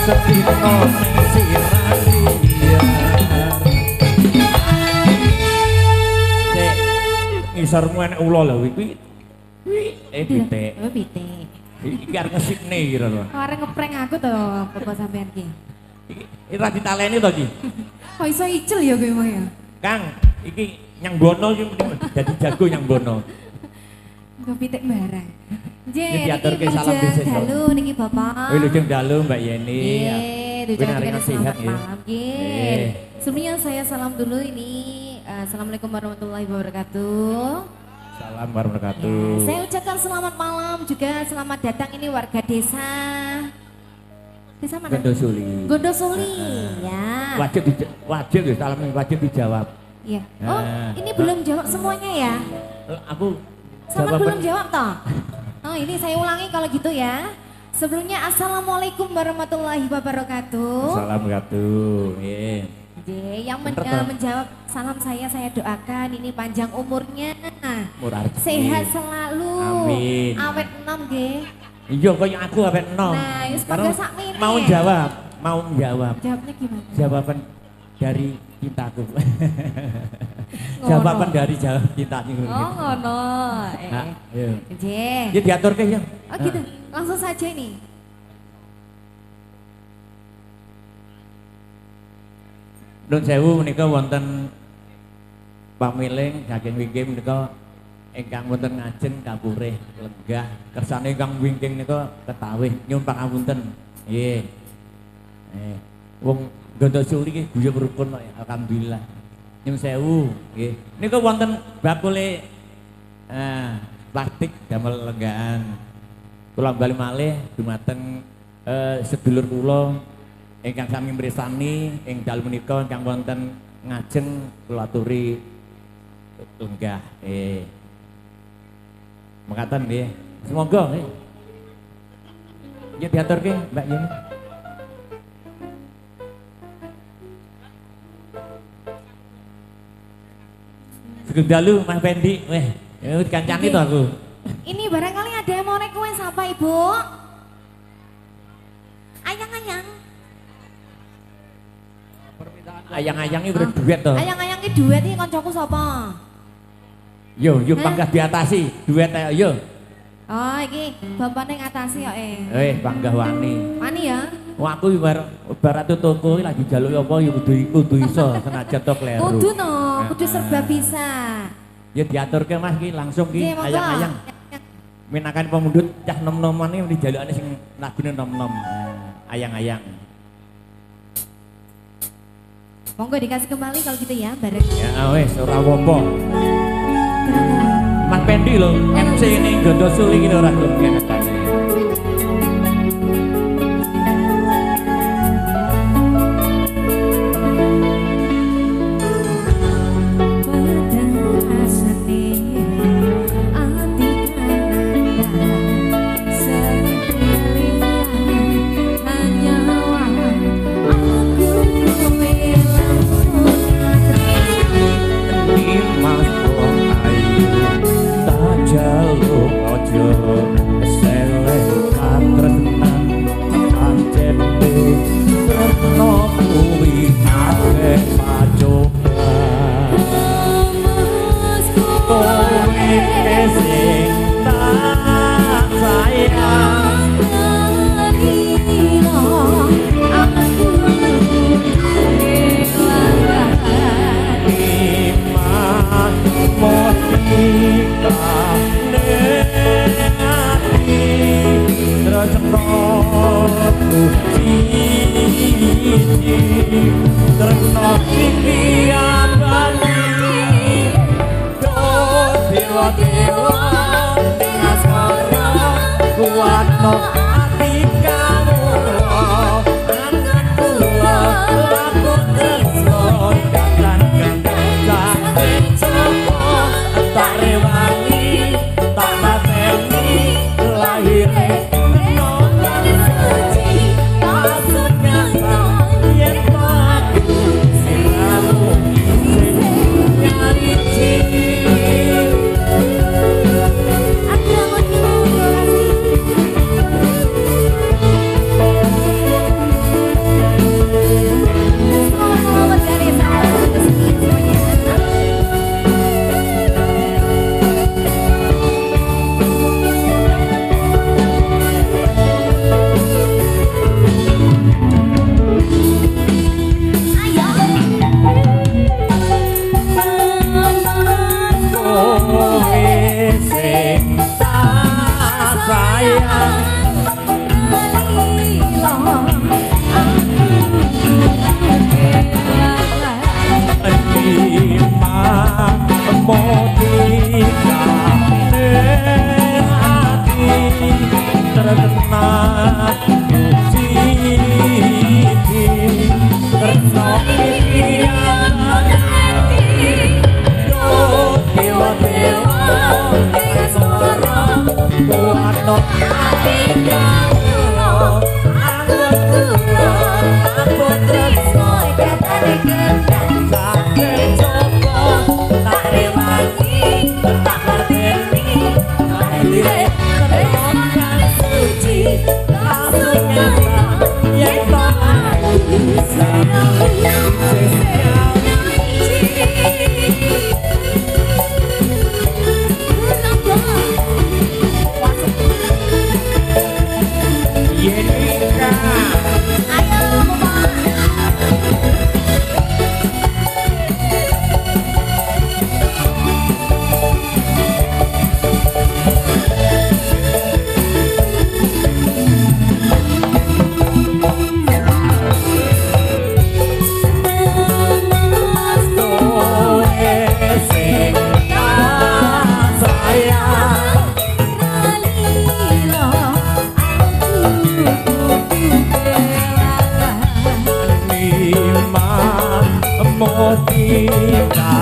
setino sirah liar sik ngisarmu enek ula lho kuwi pitik pitik iki arep ngesikne kira lho arep ngeprank aku to bapak sampean ki iki ra ditaleni to iki kok iso icil ya kowe mah ya Kang iki nyang bono iki dadi jago nyang bono kok pitik barang Nggih, diaturke salam dhisik. Dalu niki Bapak. Wilujeng dalu Mbak Yeni. Nggih, diucapkan sehat ya. malam. Nggih. Sebelumnya saya salam dulu ini. Assalamualaikum warahmatullahi wabarakatuh. Salam warahmatullahi wabarakatuh. Saya ucapkan selamat malam juga selamat datang ini warga desa. Desa mana? Gondosuli. Gondosuli, ya. Wajib ya, salam wajib dijawab. Iya. Oh, ini belum jawab semuanya ya? Aku Selamat belum jawab toh? Oh ini saya ulangi kalau gitu ya. Sebelumnya Assalamualaikum warahmatullahi wabarakatuh. Assalamualaikum. Yang menjawab salam saya doakan ini panjang umurnya. Sehat selalu. Amin. Awet 6 nggih. Iya kaya aku awet 6. Nah, wis padha sakmene. Mau jawab. Jawabnya gimana? Jawaban dari cintaku. Jawaban dari jawab cintaku. Oh ngono. Iya. Nggih. Ya diaturke ya. Oh gitu. Langsung saja ini. Nun sewu menika wonten pamiling saking wingking menika ingkang wonten ngajeng kapurih lenggah kersane ingkang wingking nika ketawih nyuwun pangapunten. Nggih. Wong Gondosuli iki guyub rukun kok alhamdulillah. Nyuwun sewu nggih. Nika wonten bakule plastik damel lenggahan. Kula bali malih dumateng sedulur kula ingkang sami mresani ing dalem menika ingkang wonten ngajeng kula aturi lenggah. Mekaten nggih. Semoga nggih. Ya diaturke Mbak Yeni. Sugeng dalu Mas Pendi, kancane to aku. Ini barangkali ada yang mau request apa Ibu? Ayang-ayang. Ayang-ayang iki duet to. Ayang-ayang iki duet iki kancaku sapa? Yo panggah diatasi, duet ayo yo. Oh, iki bapakne ngatasi kok panggah wani. Wani ya? Wah aku ibarat toko lagi jaluk apa ya kudu iso senajan to kleru. Kudu no, kudu serba bisa. Ya diaturke Mas ki langsung ki ayang-ayang. Minakan pemundhut cah nom-noman iki dijalukane sing lagune nom-nom. Ayang-ayang. Monggo dikasih kembali kalau gitu ya, bareng. Ya wis ora apa-apa. Mas Pendi lho, MC ini Gondosuli iki ora gelem kenekane. Kita